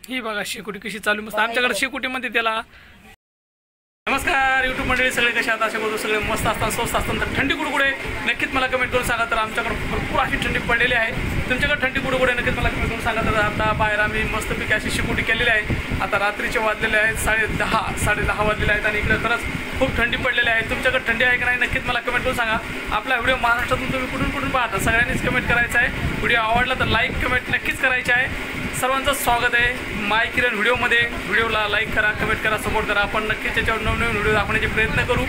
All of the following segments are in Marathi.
ही बघा शेकोटी कशी चालू मस्त आमच्याकडे शेकोटी म्हणते त्याला। नमस्कार यूट्यूब मंडळी, सगळे कसे आहात? असे बोलतो सगळे मस्त असतात, स्वस्त असतात। तर थंडी कुठे नक्कीच मला कमेंट करून सांगा। तर आमच्याकडे भरपूर अशी थंडी पडलेली आहे, तुमच्याकडे थंडी कुठे नक्कीच मला कमेंट करून सांगा। तर आता बाहेर आम्ही मस्तपैकी अशी शेकोटी केलेली आहे। आता रात्रीचे वाजलेले आहेत 10:30 वाजलेले आहेत आणि इकडे खरंच खूप थंडी पडलेली आहे। तुमच्याकडे थंडी आहे की नाही नक्कीच मला कमेंट करून सांगा। आपला व्हिडिओ महाराष्ट्रातून तुम्ही कुठून पाहता सगळ्यांनीच कमेंट करायचं आहे। व्हिडिओ आवडला तर लाईक कमेंट नक्कीच करायचे आहे। सर्वांचं स्वागत आहे माय किरण व्हिडिओमध्ये। व्हिडिओला लाईक करा, कमेंट करा, सपोर्ट करा। आपण नक्कीच त्याच्यावर नवनवीन व्हिडिओ दाखवण्याचे प्रयत्न करू।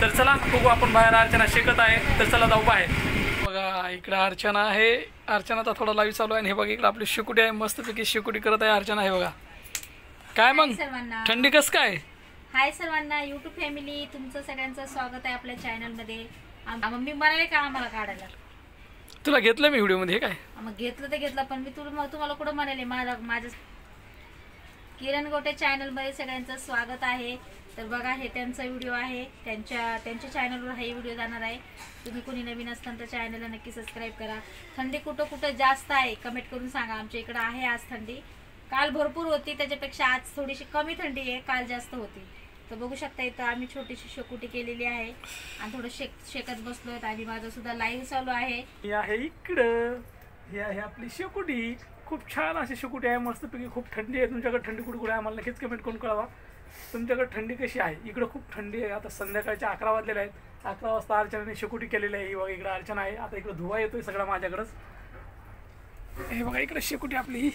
तर चला बघू, आपण बाहेर अर्चना शेकत आहे, तर चला जाऊ बाहेर। बघा इकडे अर्चना आहे, अर्चनाचा थोडा लाईव्ह चालू आहे। हे बघा इकडे आपली शेकोटी आहे, मस्तपैकी शेकोटी करत आहे अर्चना। हे बघा काय मग थंडी कसं काय? हाय सर्वांना, यूट्यूब फॅमिली, तुमचं सगळ्यांचं स्वागत आहे आपल्या चॅनलमध्ये। मम्मी म्हणाले का आम्हाला काढायला? तुला घेतलं मी व्हिडिओमध्ये, काय मग घेतलं तर घेतलं, पण मी तुम्हाला कुठं म्हणाले? माझ्या किरण गोटे चॅनलमध्ये सगळ्यांचं स्वागत आहे। तर बघा हे त्यांचा व्हिडिओ आहे, त्यांच्या चॅनलवर हा व्हिडिओ जाणार आहे। तुम्ही कोणी नवीन असताना तर चॅनलला नक्की सबस्क्राईब करा। थंडी कुठं जास्त आहे कमेंट करून सांगा। आमच्या इकडं आहे आज थंडी, काल भरपूर होती, त्याच्यापेक्षा आज थोडीशी कमी थंडी आहे, काल जास्त होती। तर बघू शकता इथं आम्ही छोटीशी शेकोटी केलेली आहे आणि थोडं शेकत बसलोय आणि माझं सुद्धा लाईव्ह चालू आहे। ही आहे इकडं, ही आहे आपली शेकोटी। खूप छान अशी शेकोटी आहे, मस्तपैकी। खूप थंडी आहे, तुमच्याकडे थंडी कुठे आहे आम्हाला नक्कीच कमेंट करून कळवा। तुमच्याकडे थंडी कशी आहे? इकडं खूप थंडी आहे। आता संध्याकाळचे 11 वाजलेले आहेत। 11 वाजता अर्चनाने शेकोटी केलेली आहे। ही बघा इकडे अर्चना आहे, आता इकडे धुवा येतोय सगळा माझ्याकडेच। हे बघा इकडे शेकोटी आपली।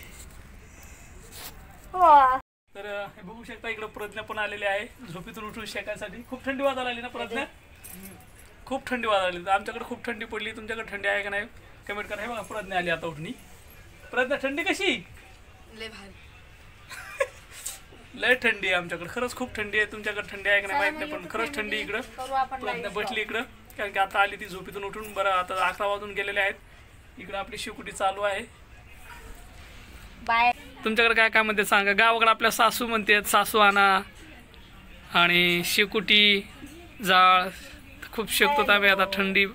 तर हे बघू शकता इकडे प्रज्ञा पण आलेली आहे झोपेतून उठून शेकायसाठी। खूप थंडी वाजायला आली ना प्रज्ञा? खूप थंडी वाजायला आली। आमच्याकडे खूप थंडी पडली, तुमच्याकडे थंडी आहे का नाही कमेंट करा। हे बघा प्रज्ञा आली आता उठणी। प्रज्ञा थंडी कशी? लय भारी लय थंडी आहे आमच्याकडे, खरंच खूप थंडी आहे। तुमच्याकडे थंडी आहे का नाही माहित नाही, पण खरंच थंडी इकडं। प्रज्ञा बसली इकडं, कारण की आता आली ती झोपेतून उठून। बरं आता 11 वाजून गेलेले आहेत। इकडं आपली शेकोटी चालू आहे। बाय। तुमच्याकडे काय म्हणते सांगा? गावाकडे आपल्या सासू म्हणतात सासू आणा आणि शेकोटी जाळ खूप शेकतो आम्ही। आता थंडी